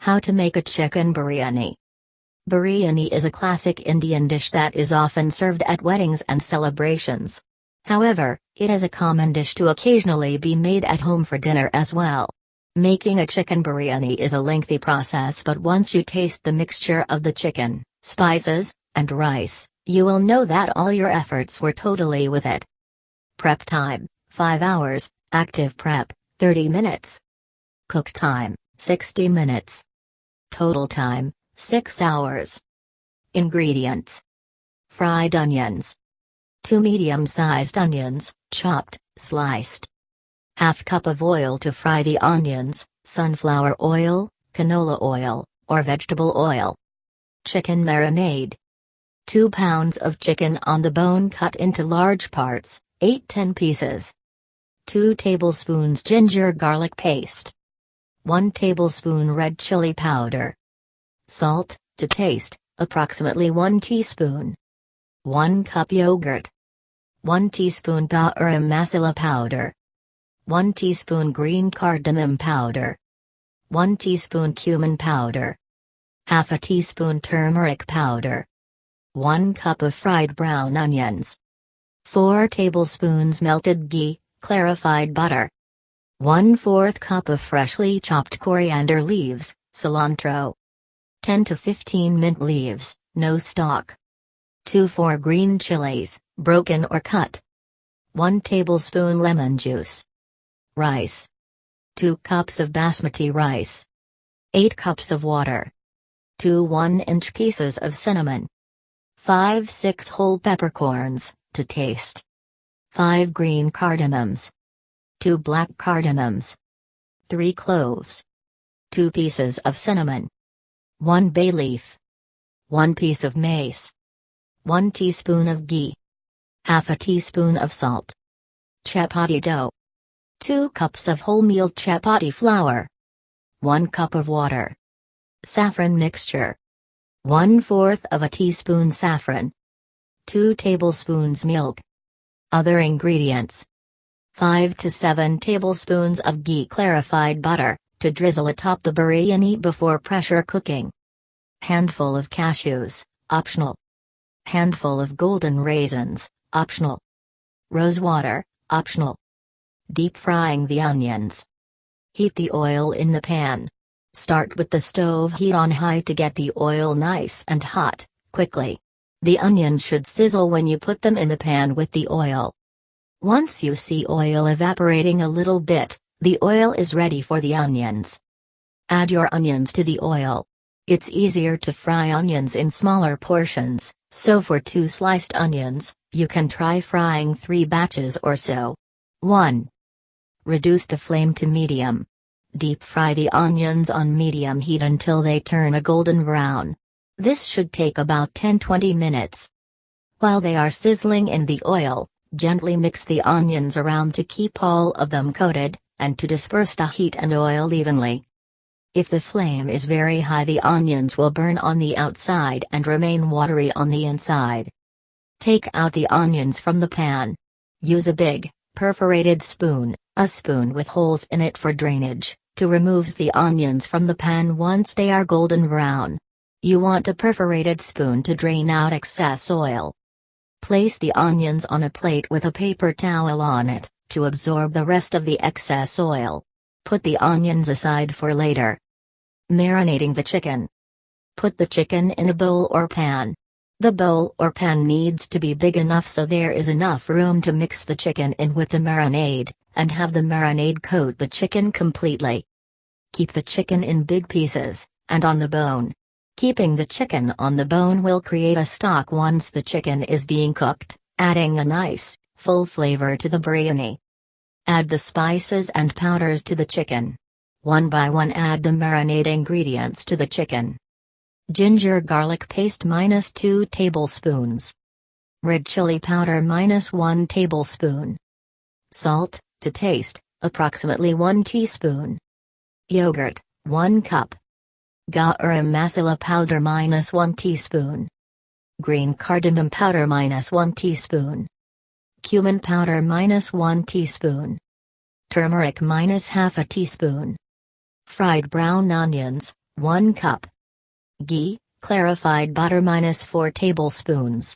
How to make a chicken biryani. Biryani is a classic Indian dish that is often served at weddings and celebrations. However, it is a common dish to occasionally be made at home for dinner as well. Making a chicken biryani is a lengthy process, but once you taste the mixture of the chicken, spices, and rice, you will know that all your efforts were totally worth it. Prep time, 5 hours, active prep, 30 minutes. Cook time, 60 minutes. Total time, 6 hours. Ingredients: fried onions, 2 medium-sized onions, chopped, sliced. Half cup of oil to fry the onions, sunflower oil, canola oil, or vegetable oil. Chicken marinade: 2 pounds of chicken on the bone cut into large parts, 8-10 pieces. 2 tablespoons ginger garlic paste. 1 tablespoon red chili powder. Salt, to taste, approximately 1 teaspoon. 1 cup yogurt. 1 teaspoon garam masala powder. 1 teaspoon green cardamom powder. 1 teaspoon cumin powder. Half a teaspoon turmeric powder. 1 cup of fried brown onions. 4 tablespoons melted ghee, clarified butter. 1/4 cup of freshly chopped coriander leaves, cilantro. 10 to 15 mint leaves, no stalk. 2-4 green chilies, broken or cut. 1 tablespoon lemon juice. Rice: 2 cups of basmati rice. 8 cups of water. 2 1-inch pieces of cinnamon. 5-6 whole peppercorns, to taste. 5 green cardamoms. 2 black cardamoms. 3 cloves. 2 pieces of cinnamon. 1 bay leaf. 1 piece of mace. 1 teaspoon of ghee. Half a teaspoon of salt. Chapati dough: 2 cups of wholemeal chapati flour. 1 cup of water. Saffron mixture: 1/4 of a teaspoon saffron. 2 tablespoons milk. Other ingredients: 5 to 7 tablespoons of ghee clarified butter, to drizzle atop the biryani before pressure cooking. Handful of cashews, optional. Handful of golden raisins, optional. Rose water, optional. Deep frying the onions. Heat the oil in the pan. Start with the stove heat on high to get the oil nice and hot, quickly. The onions should sizzle when you put them in the pan with the oil. Once you see oil evaporating a little bit, the oil is ready for the onions. Add your onions to the oil. It's easier to fry onions in smaller portions, so for 2 sliced onions, you can try frying 3 batches or so. 1. Reduce the flame to medium. Deep fry the onions on medium heat until they turn a golden brown. This should take about 10-20 minutes. While they are sizzling in the oil, gently mix the onions around to keep all of them coated, and to disperse the heat and oil evenly. If the flame is very high, the onions will burn on the outside and remain watery on the inside. Take out the onions from the pan. Use a big, perforated spoon, a spoon with holes in it for drainage, to remove the onions from the pan once they are golden brown. You want a perforated spoon to drain out excess oil. Place the onions on a plate with a paper towel on it, to absorb the rest of the excess oil. Put the onions aside for later. Marinating the chicken. Put the chicken in a bowl or pan. The bowl or pan needs to be big enough so there is enough room to mix the chicken in with the marinade, and have the marinade coat the chicken completely. Keep the chicken in big pieces, and on the bone. Keeping the chicken on the bone will create a stock once the chicken is being cooked, adding a nice, full flavor to the biryani. Add the spices and powders to the chicken. One by one add the marinade ingredients to the chicken. Ginger garlic paste -2 tablespoons. Red chili powder -1 tablespoon. Salt, to taste, approximately 1 teaspoon. Yogurt, 1 cup. Garam masala powder -1 teaspoon. Green cardamom powder -1 teaspoon. Cumin powder -1 teaspoon. Turmeric -1/2 teaspoon. Fried brown onions, 1 cup. Ghee, clarified butter -4 tablespoons.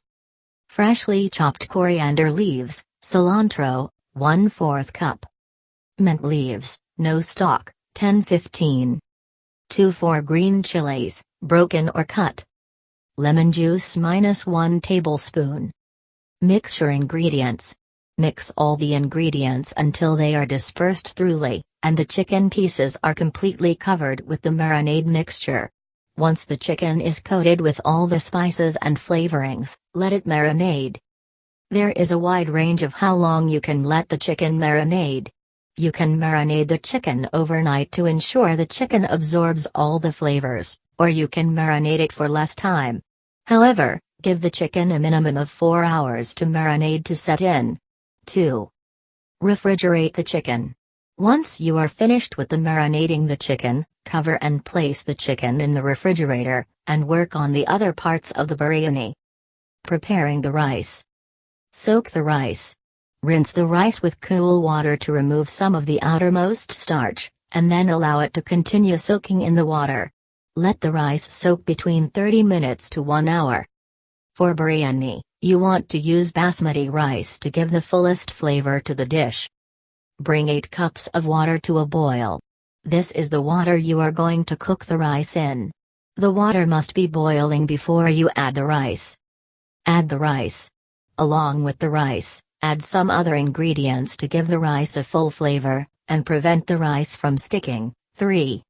Freshly chopped coriander leaves, cilantro, 1/4 cup. Mint leaves, no stalk, 10-15. 2-4 green chilies, broken or cut. Lemon juice -1 tablespoon. Mixture ingredients. Mix all the ingredients until they are dispersed thoroughly, and the chicken pieces are completely covered with the marinade mixture. Once the chicken is coated with all the spices and flavorings, let it marinade. There is a wide range of how long you can let the chicken marinade. You can marinate the chicken overnight to ensure the chicken absorbs all the flavors, or you can marinate it for less time. However, give the chicken a minimum of 4 hours to marinade to set in. 2. Refrigerate the chicken. Once you are finished with the marinating the chicken, cover and place the chicken in the refrigerator, and work on the other parts of the biryani. Preparing the rice. Soak the rice. Rinse the rice with cool water to remove some of the outermost starch, and then allow it to continue soaking in the water. Let the rice soak between 30 minutes to 1 hour. For biryani, you want to use basmati rice to give the fullest flavor to the dish. Bring 8 cups of water to a boil. This is the water you are going to cook the rice in. The water must be boiling before you add the rice. Add the rice. Along with the rice, add some other ingredients to give the rice a full flavor, and prevent the rice from sticking. 3.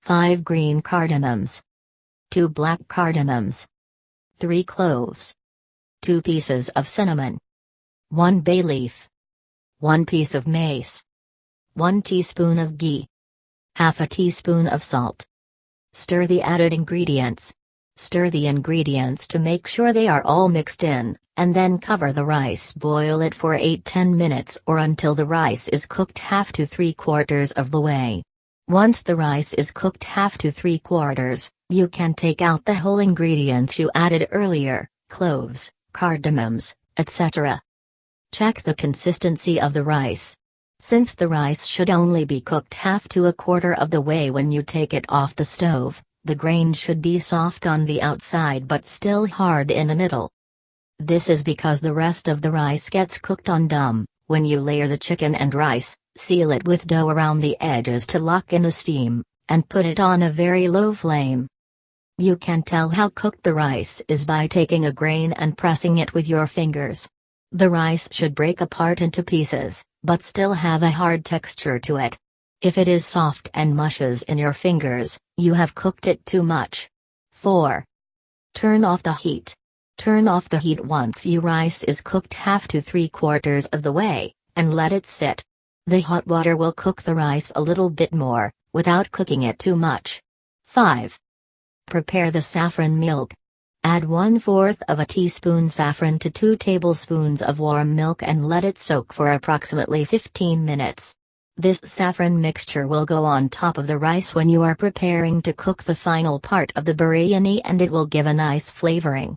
5 green cardamoms. 2 black cardamoms. 3 cloves. 2 pieces of cinnamon. 1 bay leaf. 1 piece of mace. 1 teaspoon of ghee. Half a teaspoon of salt. Stir the added ingredients. Stir the ingredients to make sure they are all mixed in, and then cover the rice. Boil it for 8-10 minutes or until the rice is cooked half to 3/4 of the way. Once the rice is cooked half to 3/4, you can take out the whole ingredients you added earlier, cloves, cardamoms, etc. Check the consistency of the rice. Since the rice should only be cooked half to 1/4 of the way when you take it off the stove, the grain should be soft on the outside but still hard in the middle. This is because the rest of the rice gets cooked on dum. When you layer the chicken and rice, seal it with dough around the edges to lock in the steam, and put it on a very low flame. You can tell how cooked the rice is by taking a grain and pressing it with your fingers. The rice should break apart into pieces, but still have a hard texture to it. If it is soft and mushes in your fingers, you have cooked it too much. 4. Turn off the heat. Turn off the heat once your rice is cooked half to 3/4 of the way, and let it sit. The hot water will cook the rice a little bit more, without cooking it too much. 5. Prepare the saffron milk. Add 1/4 of a teaspoon saffron to 2 tablespoons of warm milk and let it soak for approximately 15 minutes. This saffron mixture will go on top of the rice when you are preparing to cook the final part of the biryani and it will give a nice flavoring.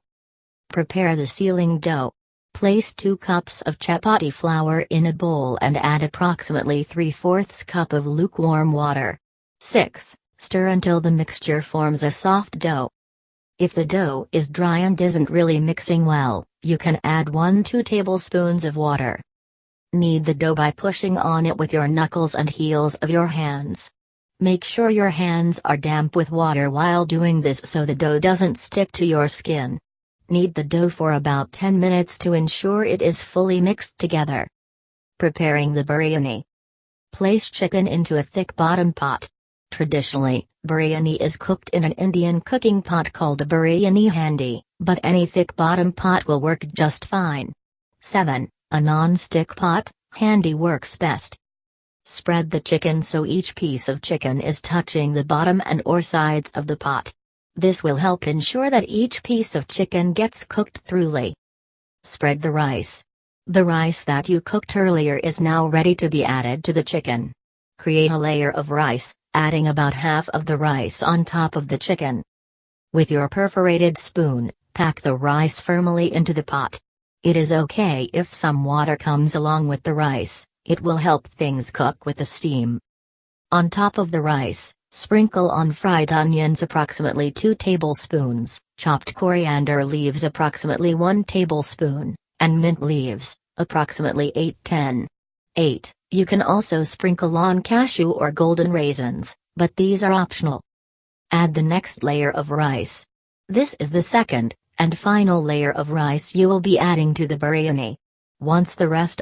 Prepare the sealing dough. Place 2 cups of chapati flour in a bowl and add approximately 3/4 cup of lukewarm water. 6. Stir until the mixture forms a soft dough. If the dough is dry and isn't really mixing well, you can add 1-2 tablespoons of water. Knead the dough by pushing on it with your knuckles and heels of your hands. Make sure your hands are damp with water while doing this so the dough doesn't stick to your skin. Knead the dough for about 10 minutes to ensure it is fully mixed together. Preparing the biryani. Place chicken into a thick bottom pot. Traditionally, biryani is cooked in an Indian cooking pot called a biryani handi, but any thick bottom pot will work just fine. 7. A non-stick pot, handi works best. Spread the chicken so each piece of chicken is touching the bottom and or sides of the pot. This will help ensure that each piece of chicken gets cooked thoroughly. Spread the rice. The rice that you cooked earlier is now ready to be added to the chicken. Create a layer of rice, adding about half of the rice on top of the chicken. With your perforated spoon, pack the rice firmly into the pot. It is okay if some water comes along with the rice, it will help things cook with the steam. On top of the rice, Sprinkle on fried onions approximately 2 tablespoons, chopped coriander leaves approximately 1 tablespoon, and mint leaves, approximately 8-10. 8. You can also sprinkle on cashew or golden raisins, but these are optional. Add the next layer of rice. This is the second, and final layer of rice you will be adding to the biryani. Once the rest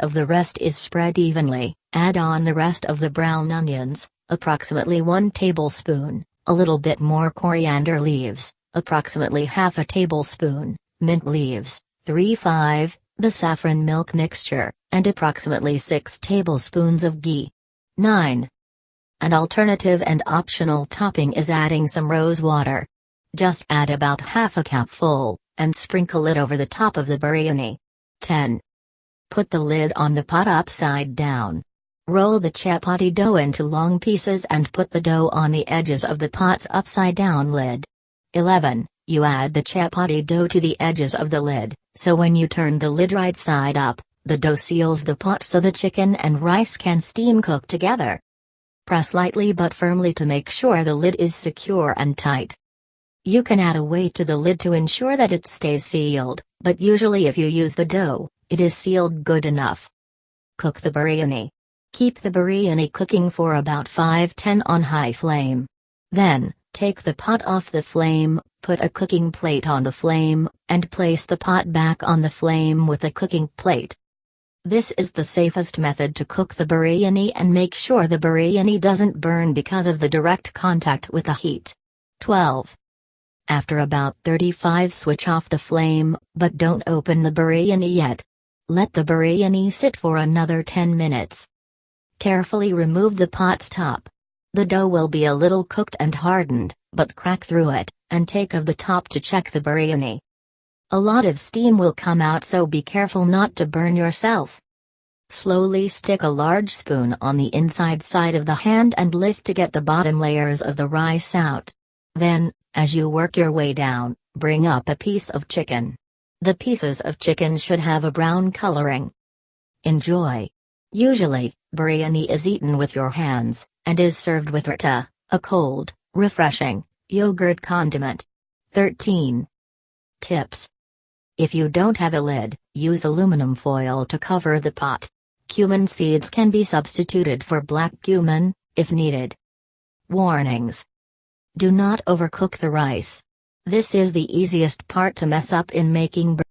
is spread evenly, add on the rest of the brown onions, approximately 1 tablespoon, a little bit more coriander leaves, approximately half a tablespoon, mint leaves, 3-5, the saffron milk mixture, and approximately 6 tablespoons of ghee. 9. An alternative and optional topping is adding some rose water. Just add about half a cupful, and sprinkle it over the top of the biryani. 10. Put the lid on the pot upside down. Roll the chapati dough into long pieces and put the dough on the edges of the pot's upside down lid. 11. You add the chapati dough to the edges of the lid, so when you turn the lid right side up, the dough seals the pot so the chicken and rice can steam cook together. Press lightly but firmly to make sure the lid is secure and tight. You can add a weight to the lid to ensure that it stays sealed, but usually if you use the dough, it is sealed good enough. Cook the biryani. Keep the biryani cooking for about 5-10 on high flame. Then, take the pot off the flame, put a cooking plate on the flame, and place the pot back on the flame with a cooking plate. This is the safest method to cook the biryani and make sure the biryani doesn't burn because of the direct contact with the heat. 12. After about 35 switch off the flame, but don't open the biryani yet. Let the biryani sit for another 10 minutes. Carefully remove the pot's top. The dough will be a little cooked and hardened, but crack through it, and take off the top to check the biryani. A lot of steam will come out, so be careful not to burn yourself. Slowly stick a large spoon on the inside side of the hand and lift to get the bottom layers of the rice out. Then, as you work your way down, bring up a piece of chicken. The pieces of chicken should have a brown coloring. Enjoy. Usually, biryani is eaten with your hands, and is served with raita, a cold, refreshing, yogurt condiment. 13. Tips. If you don't have a lid, use aluminum foil to cover the pot. Cumin seeds can be substituted for black cumin, if needed. Warnings. Do not overcook the rice. This is the easiest part to mess up in making biryani.